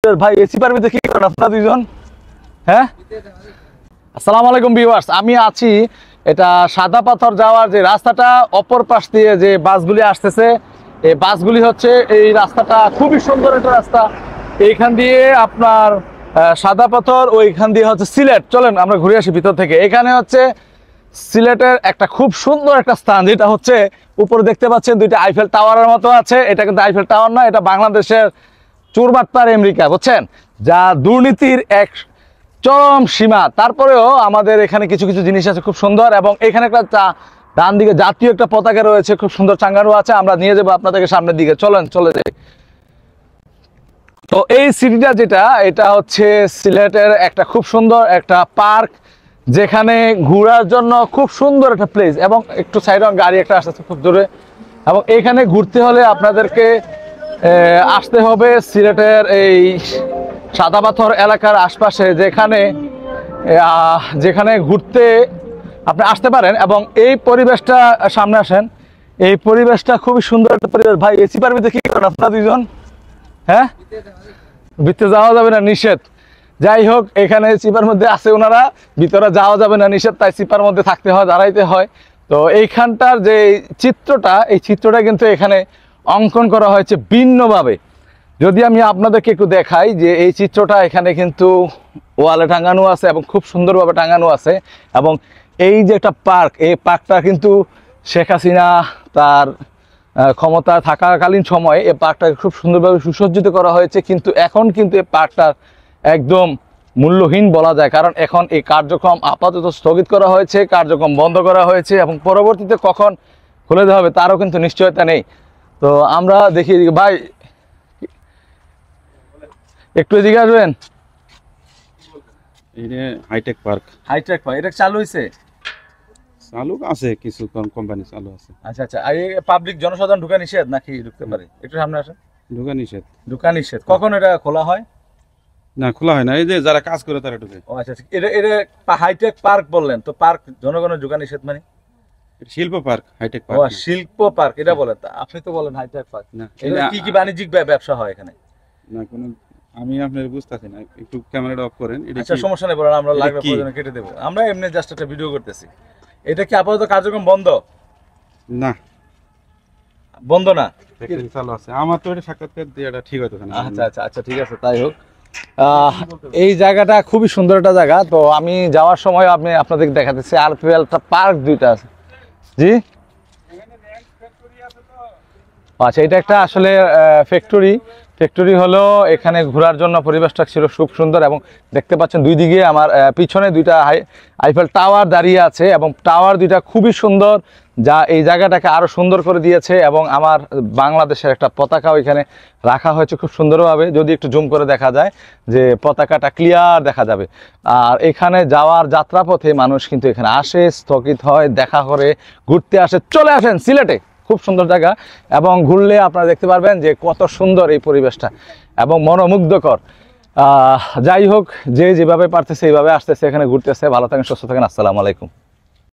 ভাই এসি পারমিতে কি করেন আপনারা দুইজন? হ্যাঁ, আসসালামু আলাইকুম ভিউয়ার্স। আমি আছি এটা সাদা পাথর যাওয়ার যে রাস্তাটা, অপর পাশ দিয়ে যে বাসগুলি আসতেছে, এই বাসগুলি হচ্ছে এই রাস্তাটা খুবই সুন্দর একটা রাস্তা। এইখান দিয়ে আপনার সাদা পাথর, ওইখান দিয়ে হচ্ছে সিলেট। চলেন আমরা ঘুরে আসি ভিতর থেকে। এখানে হচ্ছে সিলেটের একটা খুব সুন্দর একটা স্থান, যেটা হচ্ছে উপরে দেখতে পাচ্ছেন দুইটা আইফেল টাওয়ারের মতো আছে। এটা কিন্তু আইফেল টাওয়ার না, এটা বাংলাদেশের চোরবাটপার আমেরিকা, বুঝছেন, যা দুর্নীতির এক চরম সীমা। তারপরেও আমাদের এখানে কিছু কিছু জিনিস আছে খুব সুন্দর, এবং এখানে একটা ডান দিকে জাতীয় একটা পতাকা রয়েছে, খুব সুন্দর চাঙ্গানো আছে। আমরা নিয়ে যাবো আপনাদেরকে সামনের দিকে, চলেন চলে যাই। তো এই সিটিটা যেটা, এটা হচ্ছে সিলেটের একটা খুব সুন্দর একটা পার্ক, যেখানে ঘোরার জন্য খুব সুন্দর একটা প্লেস, এবং একটু সাইড গাড়ি একটা আসতেছে খুব দূরে। এবং এইখানে ঘুরতে হলে আপনাদেরকে আসতে হবে সিলেটের এই সাদা পাথর এলাকার আশপাশে, যেখানে ঘুরতে আপনি আসতে পারেন। এবং এই পরিবেশটা সামনে আসেন, এই পরিবেশটা খুবই সুন্দর একটা পরিবেশ। ভাই এসি পারমিতে কি করেন আপনারা দুইজন? হ্যাঁ, ভিতরে যাওয়া যাবে না, নিষেধ। যাই হোক, এখানে সিপার মধ্যে আছে ওনারা, ভিতরে যাওয়া যাবে না, নিষেধ, তাই সিপার মধ্যে থাকতে হয়, দাঁড়াইতে হয়। তো এইখানটার যে চিত্রটা, এই চিত্রটা কিন্তু এখানে অঙ্কন করা হয়েছে ভিন্নভাবে। যদি আমি আপনাদেরকে একটু দেখাই যে এই চিত্রটা এখানে কিন্তু ওয়ালে টাঙানো আছে, এবং খুব সুন্দরভাবে টাঙানো আছে। এবং এই যে একটা পার্ক, এই পার্কটা কিন্তু শেখ হাসিনা তার ক্ষমতা থাকাকালীন সময়ে এই পার্কটাকে খুব সুন্দরভাবে সুসজ্জিত করা হয়েছে। কিন্তু এখন কিন্তু এই পার্কটা একদম মূল্যহীন বলা যায়, কারণ এখন এই কার্যক্রম আপাতত স্থগিত করা হয়েছে, কার্যক্রম বন্ধ করা হয়েছে, এবং পরবর্তীতে কখন খুলে দেওয়া হবে তারও কিন্তু নিশ্চয়তা নেই। তো আমরা দেখি, ভাই একটু এদিকে আসবেন। হাইটেক পার্ক, হাইটেক পার্ক এটা চালু হয়েছে? চালু আছে, কিছু কোম্পানি চালু আছে। আচ্ছা আচ্ছা, আর এই পাবলিক জনসাধারণ ঢুকা নিষেধ নাকি ঢুকতে পারে? একটু সামনে আসেন। ঢুকা নিষেধ? ঢুকা নিষেধ। কখন এটা খোলা হয়? না, খোলা হয় না, এই যে যারা কাজ করে তারা ঢুকে। ও আচ্ছা, এটা হাইটেক পার্ক বললেন তো, পার্ক জনগণের ঢুকা নিষেধ মানে? শিল্প পার্ক, হাইটেক ও পার্ক। শিল্প পার্ক এটা বলেন, আপনি তো বলেন হাইটেক পার্ক। না, এটা কি কি বাণিজ্যিক ব্যবসা হয় এখানে? না, কোনো আমি আপনার বুঝতেছি না, একটু ক্যামেরাটা অফ করেন। আচ্ছা, সমস্যা নেই, বলেন, আমরা লাগবে প্রয়োজনে কেটে দেবো। আমরা এমনি জাস্ট একটা ভিডিও করতেছি। এটা কি আপাতত কার্যক্রম বন্ধ? না, বন্ধ না, চালু আছে। আমার তো এটা সাক্ষাৎকার দেওয়াটা ঠিক হতো না। আচ্ছা আচ্ছা আচ্ছা, ঠিক আছে, তাই হোক। এই জায়গাটা খুবই সুন্দর একটা জায়গা। তো আমি যাওয়ার সময় আপনাদের দেখাতেছি আর পার্ক দুইটা আছে। জি আচ্ছা, এটা একটা আসলে ফ্যাক্টরি হলো। এখানে ঘোরার জন্য পরিবেশটা ছিল খুব সুন্দর, এবং দেখতে পাচ্ছেন দুই দিকে আমার পিছনে দুইটা আইফেল টাওয়ার দাঁড়িয়ে আছে, এবং টাওয়ার দুইটা খুবই সুন্দর, যা এই জায়গাটাকে আরো সুন্দর করে দিয়েছে। এবং আমার বাংলাদেশের একটা পতাকাও এখানে রাখা হয়েছে খুব সুন্দরভাবে, যদি একটু জুম করে দেখা যায় যে পতাকাটা ক্লিয়ার দেখা যাবে। আর এখানে যাওয়ার যাত্রাপথে মানুষ কিন্তু এখানে আসে, স্থগিত হয়, দেখা করে, ঘুরতে আসে। চলে আসেন সিলেটে, খুব সুন্দর জায়গা, এবং ঘুরলে আপনারা দেখতে পারবেন যে কত সুন্দর এই পরিবেশটা এবং মনোমুগ্ধকর। যাই হোক, যে যেভাবে পারতেছে এইভাবে আসতেছে, এখানে ঘুরতেছে। ভালো থাকেন, সুস্থ থাকেন, আসসালামু আলাইকুম।